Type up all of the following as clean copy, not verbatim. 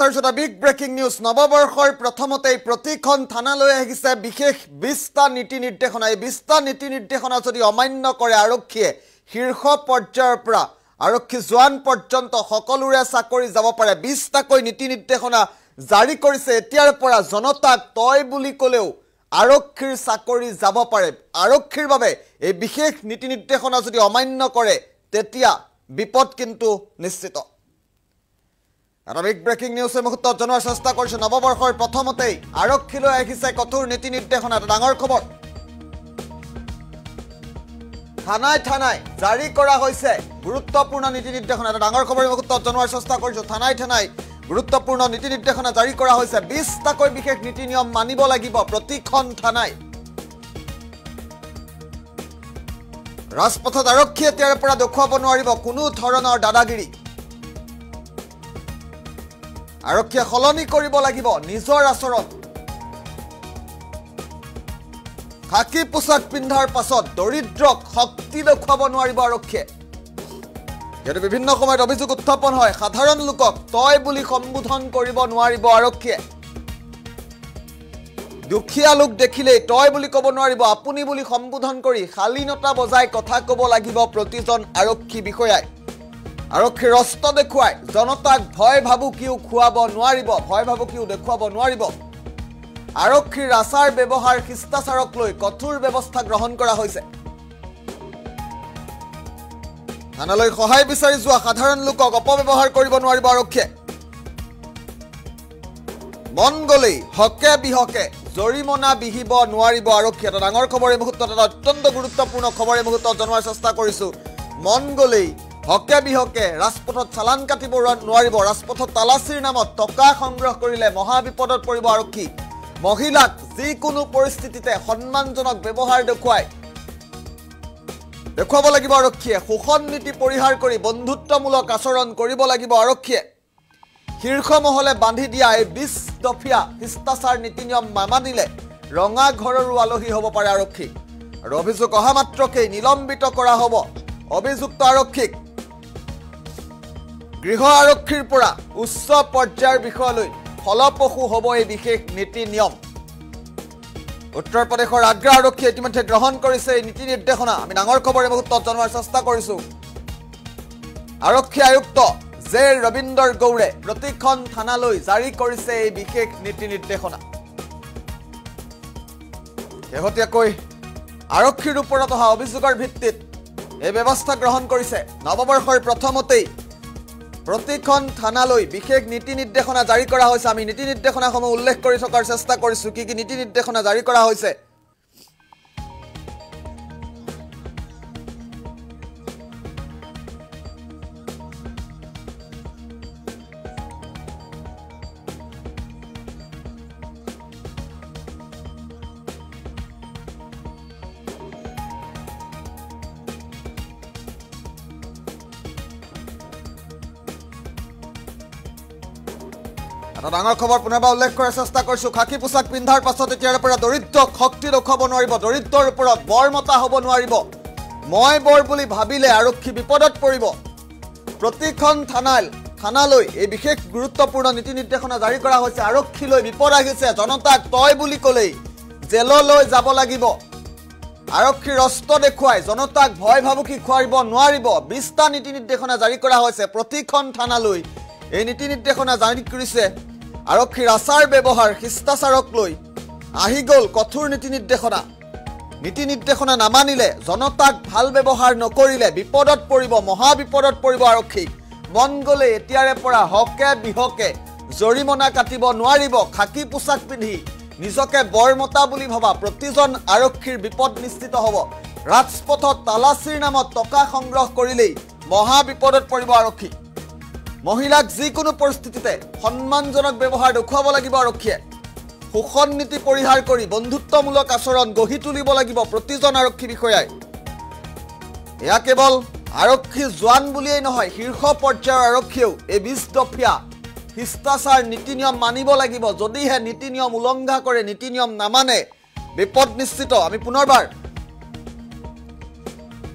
তাৰপিছত big breaking news নৱবৰ্ষৰ প্ৰথমতেই প্ৰতিখন থানালৈ আহিছে বিশেষ 20টা নীতি নিৰ্দেশনা এই 20টা নীতি নিৰ্দেশনা যদি অমান্য কৰে আৰক্ষীয়ে শীৰ্ষ পৰ্যায়ৰ পৰা আৰক্ষী জোৱান পৰ্যন্ত সকলোৰে চাকৰি যাব পাৰে 20টাকৈ নীতি নিৰ্দেশনা জাৰি কৰিছে এতিয়াৰ পৰা জনতাক তয় বুলি কলেও আৰক্ষীৰ চাকৰি যাব পাৰে আৰক্ষীৰ বাবে এই বিশেষ নীতি নিৰ্দেশনা যদি অমান্য কৰে তেতিয়া বিপদ কিন্তু নিশ্চিত আৰু বিগ ব্ৰেকিং নিউজ মুহূৰ্তত জনোৱাৰ চেষ্টা কৰিছে নৱবৰ্ষৰ প্ৰথমতেই আৰক্ষীলৈ আহিছে কঠোৰ নীতি নিৰ্দেশনা এটা ডাঙৰ খবৰ থানাই জাৰি কৰা হৈছে গুৰুত্বপূৰ্ণ নীতি নিৰ্দেশনা এটা ডাঙৰ খবৰ মুহূৰ্তত জনোৱাৰ চেষ্টা কৰিছো থানাই গুৰুত্বপূৰ্ণ নীতি নিৰ্দেশনা জাৰি কৰা হৈছে 20টাকৈ বিশেষ নীতি নিয়ম মানিব লাগিব প্ৰতিখন থানাই ৰাজপথত আৰক্ষীয়ে ইয়াৰ পৰা দেখুৱাব নোৱাৰিব কোনো ধৰণৰ দাদাগিৰি আৰক্ষীয়ে খলনি কৰিব লাগিব নিজৰ আচৰণ খাকি পোছাক পিন্ধাৰ পাছত দৰিদ্ৰক শক্তি দেখুৱাব নোৱাৰিব আৰক্ষীয়ে ইয়াত বিভিন্ন সময়ত অভিযোগ উত্থাপন হয় সাধাৰণ লোকক তয় বুলি সম্বোধন কৰিব নোৱাৰিব আৰক্ষীয়ে দুখীয়া লোক দেখিলে তয় বুলি ক'ব নোৱাৰিব আপুনি বুলি সম্বোধন কৰি শালীনতা বজাই কথা ক'ব লাগিব প্ৰতিজন আৰক্ষী বিষয়াই আৰক্ষীৰ ৰস্ত দেখুৱাই জনতাক ভয় ভাবুকিও খুৱাব নোৱাৰিব ভয় ভাবুকিও দেখুৱাব নোৱাৰিব আৰক্ষীৰ আচাৰ ব্যৱহাৰ শিষ্টাচাৰক লৈ কঠোৰ ব্যৱস্থা গ্ৰহণ কৰা হৈছে থানালৈ সহায় বিচাৰি যোৱা সাধাৰণ লোকক অপব্যৱহাৰ কৰিব নোৱাৰিব আৰক্ষীয়ে মন গলেই হকে বিহকে জৰিমনা বিহিব নোৱাৰিব আৰক্ষীয়ে এটা ডাঙৰ খবৰ এই মুহূৰ্তত এটা অত্যন্ত গুৰুত্বপূৰ্ণ খবৰ এই মুহূৰ্তত জনোৱাৰ চেষ্টা কৰিছো মন গলেই হকে বিহকে ৰাজপথত চালান কাটিব নোৱাৰিব ৰাজপথত তালাচীৰ নামত টকা সংগ্ৰহ কৰিলে মহা বিপদত পৰিব আৰক্ষী মহিলাক যিকোনো পৰিস্থিতিতে সন্মানজনক ব্যৱহাৰ দেখুৱাব লাগিব আৰক্ষীয়ে শোষণ নীতি পৰিহাৰ কৰি বন্ধুত্বমূলক আচৰণ কৰিব লাগিব আৰক্ষীয়ে শীৰ্ষ মহলে বান্ধি দিয়া এই 20 দফীয়া শিষ্টাচাৰ নীতি নিয়ম মানিলে ৰঙা ঘৰৰো আলহী হ'ব পাৰে আৰক্ষী আৰু অভিযোগ অহা মাত্ৰকেই নিলম্বিত কৰা হ'ব অভিযুক্ত আৰক্ষীক গৃহ আৰক্ষীৰ পৰা উচ্চ পৰ্যায়ৰ বিষয়লৈ ফলপ্ৰসূ হ'ব এই বিশেষ নীতি নিয়ম উত্তৰ প্ৰদেশৰ আগ্ৰা আৰক্ষীয়ে ইতিমধ্যে গ্ৰহণ কৰিছে এই নীতি নিৰ্দেশনা আমি ডাঙৰ খবৰ এই মুহূৰ্তত জনোৱাৰ চেষ্টা কৰিছো আৰক্ষী আয়ুক্ত জে ৰবীন্দৰ গৌড়ে প্ৰতিখন থানালৈ জাৰি কৰিছে এই বিশেষ নীতি নিৰ্দেশনা শেহতীয়াকৈ আৰক্ষীৰ ওপৰত অহা অভিযোগৰ ভিত্তিত এই ব্যৱস্থা গ্ৰহণ কৰিছে নৱবৰ্ষৰ প্ৰথমতেই প্ৰতিখন থানালৈ বিশেষ নীতি নিৰ্দেশনা জাৰি কৰা হৈছে আমি নীতি নিৰ্দেশনাসমূহ উল্লেখ কৰি থকাৰ চেষ্টা কৰিছো কি নীতি নিৰ্দেশনা জাৰি কৰা হৈছে ডাঙৰ খবৰ পুনৰবাৰ উল্লেখ কৰাৰ চেষ্টা কৰিছো খাকি পোছাক পিন্ধাৰ পাছত এতিয়াৰ পৰা দৰিদ্ৰক শক্তি দেখুৱাব নোৱাৰিব দৰিদ্ৰৰ ওপৰত বৰ মতা হ'ব নোৱাৰিব মই বৰ বুলি ভাবিলে আৰক্ষী বিপদত পৰিব প্ৰতিখন থানালৈ এই বিশেষ গুৰুত্বপূৰ্ণ নীতি নিৰ্দেশনা জাৰি কৰা হৈছে আৰক্ষীলৈ বিপদ আহিছে জনতাক তয় বুলি ক'লেই জেললৈ যাব লাগিব আৰক্ষীৰ ৰস্ত দেখুৱাই জনতাক ভয় ভাবুকি খুৱাব নোৱাৰিব 20টা নীতি নিৰ্দেশনা জাৰি কৰা হৈছে প্ৰতিখন থানালৈ এই নীতি নিৰ্দেশনা জাৰি কৰিছে আৰক্ষীৰ আচাৰ ব্যৱহাৰ শিষ্টাচাৰক লৈ আহি গ'ল কঠোৰ নীতি নিৰ্দেশনা নামানিলে জনতাক ভাল ব্যৱহাৰ নকৰিলে বিপদত পৰিব মহা বিপদত পৰিব আৰক্ষী মন গ'লে এতিয়াৰে পৰা হকে বিহকে জৰিমনা কাটিব নোৱাৰিব খাকি পোছাক পিন্ধি নিজকে বৰমতা বুলি ভাবা প্ৰতিজন আৰক্ষীৰ বিপদ নিশ্চিত হ'ব ৰাজপথত তালাচীৰ নামত টকা সংগ্ৰহ কৰিলেই মহা বিপদত পৰিব আৰক্ষী মহিলাক যিকোনো পৰিস্থিতিতে সন্মানজনক ব্যৱহাৰ দেখুৱাব লাগিব আৰক্ষীয়ে শোষণ নীতি পৰিহাৰ কৰি বন্ধুত্বমূলক আচৰণ গঢ়ি তুলিব লাগিব প্ৰতিজন আৰক্ষী বিষয়াই এয়া কেৱল আৰক্ষী জোৱান বুলিয়েই নহয় শীৰ্ষ পৰ্যায়ৰ আৰক্ষীয়েও এই 20 দফীয়া শিষ্টাচাৰ নীতি নিয়ম মানিব লাগিব যদিহে নীতি নিয়ম উলংঘা কৰে নীতি নিয়ম নামানে বিপদ নিশ্চিত আমি পুনৰবাৰ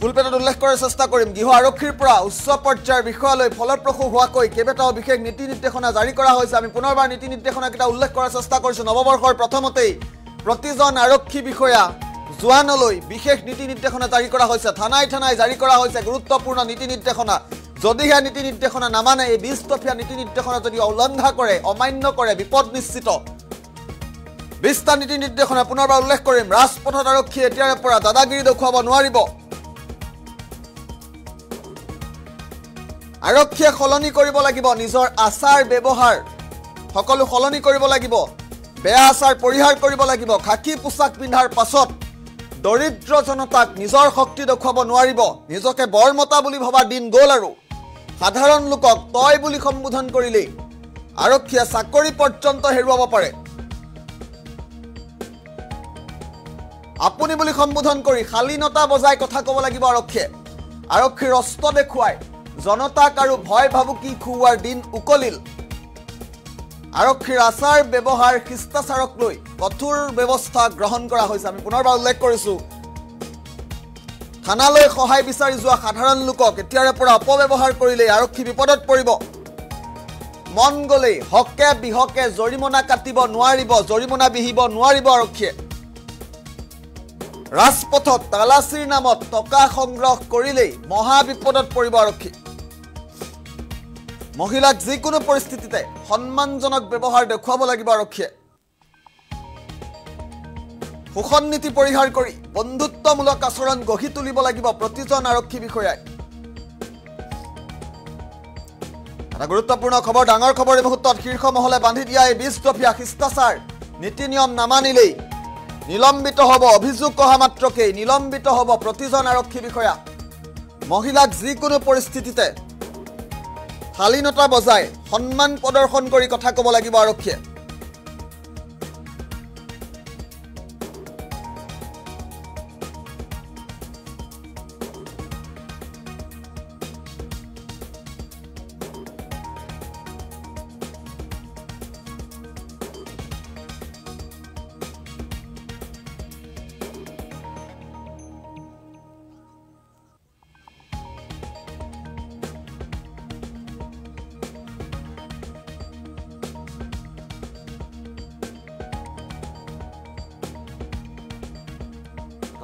ফুলপেটত উল্লেখ কৰাৰ চেষ্টা কৰিম গৃহ আৰক্ষীৰ পৰা উচ্চ পৰ্যায়ৰ বিষয়ালৈ ফলপ্ৰসূ হোৱাকৈ কেইবাটাও বিশেষ নীতি নিৰ্দেশনা জাৰি কৰা হৈছে আমি পুনৰবাৰ নীতি নিৰ্দেশনাকেইটা উল্লেখ কৰাৰ চেষ্টা কৰিছোঁ নৱবৰ্ষৰ প্ৰথমতেই প্ৰতিজন আৰক্ষী বিষয়া জোৱানলৈ বিশেষ নীতি নিৰ্দেশনা জাৰি কৰা হৈছে থানাই থানাই জাৰি কৰা হৈছে গুৰুত্বপূৰ্ণ নীতি নিৰ্দেশনা যদিহে নীতি নিৰ্দেশনা নামানে এই 20 টকীয়া নীতি নিৰ্দেশনা যদি উলংঘা কৰে অমান্য কৰে বিপদ নিশ্চিত 20টা নীতি নিৰ্দেশনা পুনৰবাৰ উল্লেখ কৰিম ৰাজপথত আৰক্ষী এতিয়াৰ পৰা দাদাগিৰি দেখুৱাব নোৱাৰিব আৰক্ষীয়ে সলনি কৰিব লাগিব নিজৰ আচাৰ ব্যৱহাৰ সকলো সলনি কৰিব লাগিব বেয়া আচাৰ পৰিহাৰ কৰিব লাগিব খাকি পোছাক পিন্ধাৰ পাছত দৰিদ্ৰ জনতাক নিজৰ শক্তি দেখুৱাব নোৱাৰিব নিজকে বৰমতা বুলি ভবা দিন গ'ল আৰু সাধাৰণ লোকক তই বুলি সম্বোধন কৰিলেই আৰক্ষীয়ে চাকৰি পৰ্যন্ত হেৰুৱাব পাৰে আপুনি বুলি সম্বোধন কৰি শালীনতা বজাই কথা ক'ব লাগিব আৰক্ষীৰ অস্ত্ৰ দেখুৱাই জনতাক আৰু ভয় ভাবুকি খুওৱাৰ দিন উকলিল আৰক্ষীৰ আচাৰ ব্যৱহাৰ শিষ্টাচাৰক লৈ কঠোৰ ব্যৱস্থা গ্ৰহণ কৰা হৈছে আমি পুনৰবাৰ উল্লেখ কৰিছোঁ থানালৈ সহায় বিচাৰি যোৱা সাধাৰণ লোকক এতিয়াৰে পৰা অপব্যৱহাৰ কৰিলে আৰক্ষী বিপদত পৰিব মন গ'লেই হকে বিহকে জৰিমনা কাটিব নোৱাৰিব জৰিমনা বিহিব নোৱাৰিব আৰক্ষীয়ে ৰাজপথত তালাচীৰ নামত টকা সংগ্ৰহ কৰিলেই মহা বিপদত পৰিব আৰক্ষী মহিলাক যিকোনো পৰিস্থিতিতে সন্মানজনক ব্যৱহাৰ দেখুৱাব লাগিব আৰক্ষীয়ে শোষণ নীতি পৰিহাৰ কৰি বন্ধুত্বমূলক আচৰণ গঢ়ি তুলিব লাগিব প্ৰতিজন আৰক্ষী বিষয়াই এটা গুৰুত্বপূৰ্ণ খবৰ ডাঙৰ খবৰ এই মুহূৰ্তত শীৰ্ষ মহলে বান্ধি দিয়া এই 20 টকীয়া শিষ্টাচাৰ নীতি নিয়ম নামানিলেই নিলম্বিত হ'ব অভিযোগ অহা মাত্ৰকে নিলম্বিত হ'ব প্ৰতিজন আৰক্ষী বিষয়া মহিলাক যিকোনো পৰিস্থিতিতে শালীনতা বজাই সন্মান প্ৰদৰ্শন কৰি কথা ক'ব লাগিব আৰক্ষীয়ে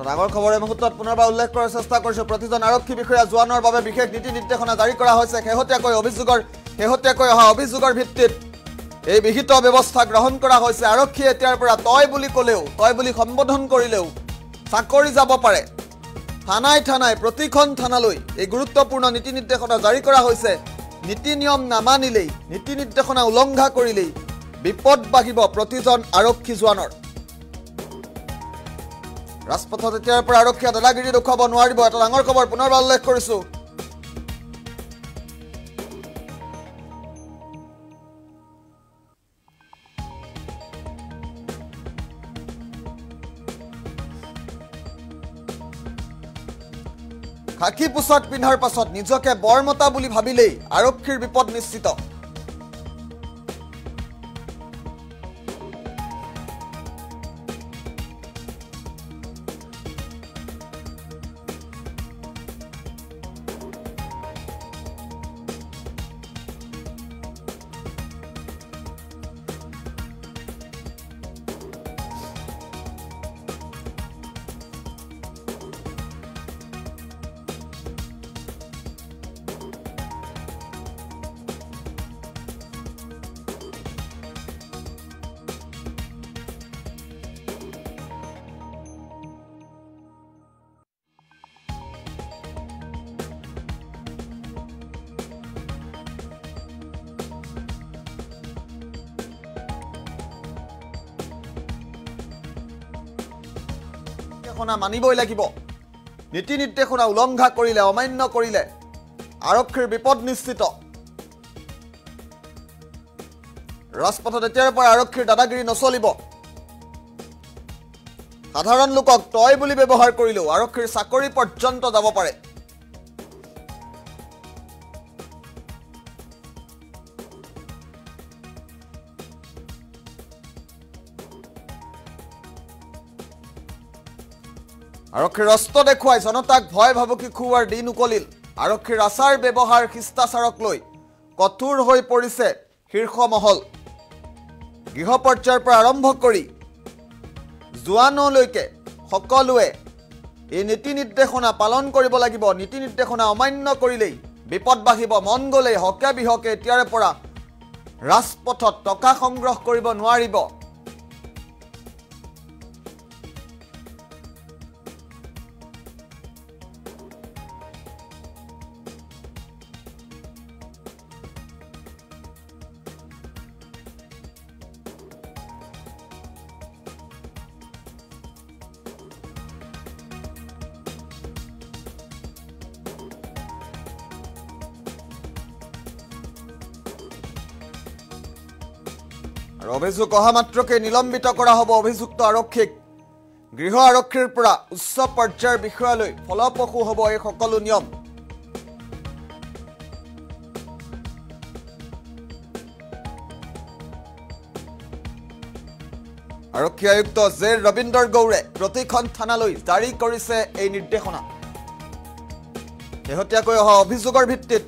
ডাঙৰ খবৰ এই মুহূৰ্তত পুনৰবাৰ উল্লেখ কৰাৰ চেষ্টা কৰিছোঁ প্ৰতিজন আৰক্ষী বিষয়া জোৱানৰ বাবে বিশেষ নীতি নিৰ্দেশনা জাৰি কৰা হৈছে শেহতীয়াকৈ অহা অভিযোগৰ ভিত্তিত এই বিহিত ব্যৱস্থা গ্ৰহণ কৰা হৈছে আৰক্ষীয়ে এতিয়াৰ পৰা তই বুলি ক'লেও তই বুলি সম্বোধন কৰিলেও চাকৰি যাব পাৰে থানাই থানাই প্ৰতিখন থানালৈ এই গুৰুত্বপূৰ্ণ নীতি নিৰ্দেশনা জাৰি কৰা হৈছে নীতি নিয়ম নামানিলেই নীতি নিৰ্দেশনা উলংঘা কৰিলেই বিপদ বাঢ়িব প্ৰতিজন আৰক্ষী জোৱানৰ ৰাজপথত এতিয়াৰ পৰা আৰক্ষীয়ে দাদাগিৰি দেখুৱাব নোৱাৰিব এটা ডাঙৰ খবৰ পুনৰবাৰ উল্লেখ কৰিছোঁ খাকি পোছাক পিন্ধাৰ পাছত নিজকে বৰমতা বুলি ভাবিলেই আৰক্ষীৰ বিপদ নিশ্চিত মানিবই লাগিব নীতি নিৰ্দেশনা উলংঘা কৰিলে অমান্য কৰিলে আৰক্ষীৰ বিপদ নিশ্চিত ৰাজপথত এতিয়াৰ পৰা আৰক্ষীৰ দাদাগিৰি নচলিব সাধাৰণ লোকক তই বুলি ব্যৱহাৰ কৰিলেও আৰক্ষীৰ চাকৰি পৰ্যন্ত যাব পাৰে আৰক্ষীৰ অস্ত্ৰ দেখুৱাই জনতাক ভয় ভাবুকি খুওৱাৰ দিন উকলিল আৰক্ষীৰ আচাৰ ব্যৱহাৰ শিষ্টাচাৰক লৈ কঠোৰ হৈ পৰিছে শীৰ্ষ মহল গৃহ পৰ্যায়ৰ পৰা আৰম্ভ কৰি জোৱানলৈকে সকলোৱে এই নীতি নিৰ্দেশনা পালন কৰিব লাগিব নীতি নিৰ্দেশনা অমান্য কৰিলেই বিপদ বাঢ়িব মন গ'লেই হকে বিহকে এতিয়াৰে পৰা ৰাজপথত টকা সংগ্ৰহ কৰিব নোৱাৰিব আৰু অভিযোগ অহা মাত্ৰকে নিলম্বিত কৰা হ'ব অভিযুক্ত আৰক্ষীক গৃহ আৰক্ষীৰ পৰা উচ্চ পৰ্যায়ৰ বিষয়ালৈ ফলপ্ৰসূ হ'ব এই সকলো নিয়ম আৰক্ষী আয়ুক্ত জে ৰবীন্দ্ৰ গৌড়ে প্ৰতিখন থানালৈ জাৰি কৰিছে এই নিৰ্দেশনা শেহতীয়াকৈ অহা অভিযোগৰ ভিত্তিত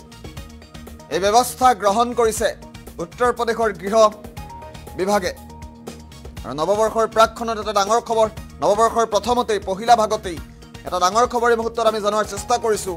এই ব্যৱস্থা গ্ৰহণ কৰিছে উত্তৰ প্ৰদেশৰ গৃহ বিভাগে আৰু নৱবৰ্ষৰ প্ৰাকখনত এটা ডাঙৰ খবৰ নৱবৰ্ষৰ প্ৰথমতেই পহিলা ভাগতেই এটা ডাঙৰ খবৰ এই মুহূৰ্তত আমি জনাৰ চেষ্টা কৰিছো